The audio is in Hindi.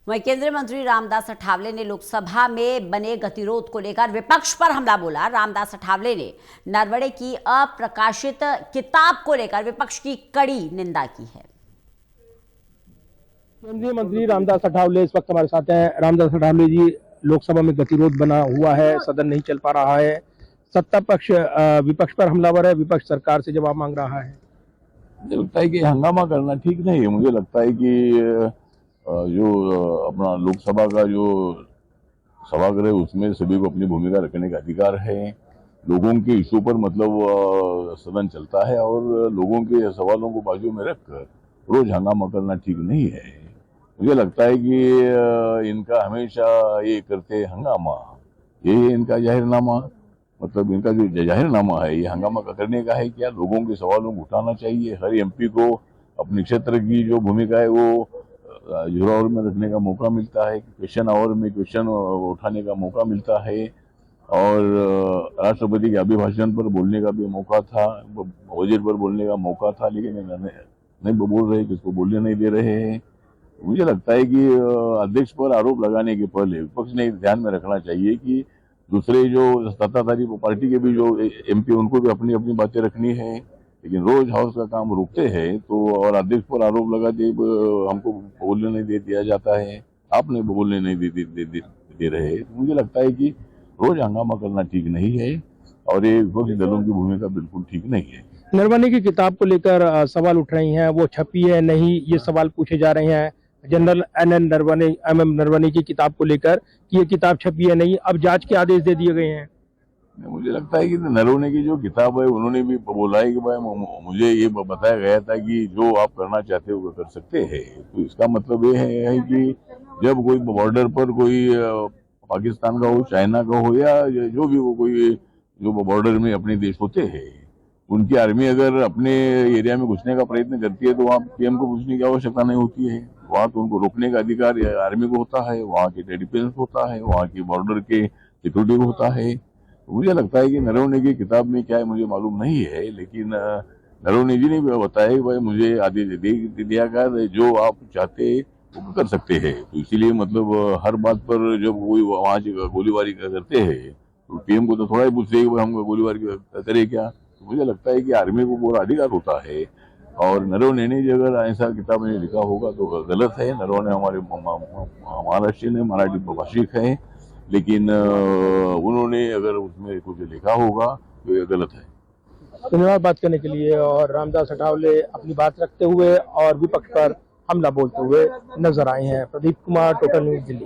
वहीं केंद्रीय मंत्री रामदास अठावले ने लोकसभा में बने गतिरोध को लेकर विपक्ष पर हमला बोला। रामदास अठावले ने नरवणे की अप्रकाशित किताब को लेकर विपक्ष की कड़ी निंदा की है। केंद्रीय मंत्री रामदास अठावले इस वक्त हमारे साथ हैं। रामदास अठावले जी, लोकसभा में गतिरोध बना हुआ है, सदन नहीं चल पा रहा है, सत्ता पक्ष विपक्ष पर हमलावर है, विपक्ष सरकार से जवाब मांग रहा है। मुझे लगता है कि हंगामा करना ठीक नहीं है। मुझे लगता है कि जो अपना लोकसभा का जो सभागृह है उसमें सभी को अपनी भूमिका रखने का अधिकार है। लोगों के इशू पर मतलब सदन चलता है और लोगों के सवालों को बाजू में रखकर रोज हंगामा करना ठीक नहीं है। मुझे लगता है कि इनका हमेशा ये करते हंगामा, ये इनका जाहिरनामा, मतलब इनका जो जाहिरनामा है ये हंगामा करने का है क्या? लोगों के सवालों को उठाना चाहिए। हर एमपी को अपने क्षेत्र की जो भूमिका है वो जुरावर में रखने का मौका मिलता है, क्वेश्चन आवर में क्वेश्चन उठाने का मौका मिलता है और राष्ट्रपति के अभिभाषण पर बोलने का भी मौका था, बजट पर बोलने का मौका था, लेकिन नहीं बोल रहे, किसको बोलने नहीं दे रहे हैं। मुझे लगता है कि अध्यक्ष पर आरोप लगाने के पहले विपक्ष ने ध्यान में रखना चाहिए कि दूसरे जो सत्ताधारी पार्टी के भी जो एमपी उनको भी अपनी अपनी बातें रखनी है, लेकिन रोज हाउस का काम रोकते हैं तो और अध्यक्ष पर आरोप लगा दे हमको बोलने नहीं दे दिया जाता है, आपने बोलने नहीं दे रहे। मुझे लगता है कि रोज हंगामा करना ठीक नहीं है और ये विपक्षी दलों की भूमिका बिल्कुल ठीक नहीं है। नरवणे की किताब को लेकर सवाल उठ रही हैं, वो छपी है नहीं, ये सवाल पूछे जा रहे हैं जनरल एम नरवणे की किताब को लेकर कि ये किताब छपी है नहीं। अब जांच के आदेश दे दिए गए हैं। मुझे लगता है कि नरवणे की जो किताब है उन्होंने भी बोला है कि भाई मुझे ये बताया गया था कि जो आप करना चाहते हो वो कर सकते हैं। तो इसका मतलब ये है कि जब कोई बॉर्डर पर कोई पाकिस्तान का हो, चाइना का हो या जो भी वो कोई जो बॉर्डर में अपने देश होते हैं, उनकी आर्मी अगर अपने एरिया में घुसने का प्रयत्न करती है तो वहाँ पीएम को पूछने की आवश्यकता नहीं होती है। वहाँ तो उनको रोकने का अधिकार आर्मी को होता है, वहाँ के डिफेंस होता है, वहाँ की बॉर्डर के सिक्योरिटी को होता है। मुझे लगता है कि नरवणे की किताब में क्या है मुझे मालूम नहीं है, लेकिन नरवणे जी ने भी बताया कि भाई मुझे आदेश दे दिया गया, जो आप चाहते वो कर सकते हैं। तो इसीलिए मतलब हर बात पर जब कोई वहाँ गोलीबारी करते हैं तो पीएम को तो थोड़ा ही पूछते हैं कि हम गोलीबारी करें क्या। तो मुझे लगता है कि आर्मी को पूरा अधिकार होता है और नरवणे ने अगर ऐसा किताब में लिखा होगा तो गलत है। नरवणे हमारे महाराष्ट्रीयन है, मराठी भाषिक है, लेकिन उन्होंने अगर उसमें कुछ लिखा होगा तो ये गलत है। धन्यवाद बात करने के लिए। और रामदास अठावले अपनी बात रखते हुए और विपक्ष पर हमला बोलते हुए नजर आए हैं। Pradeep Kumar, total news, Delhi.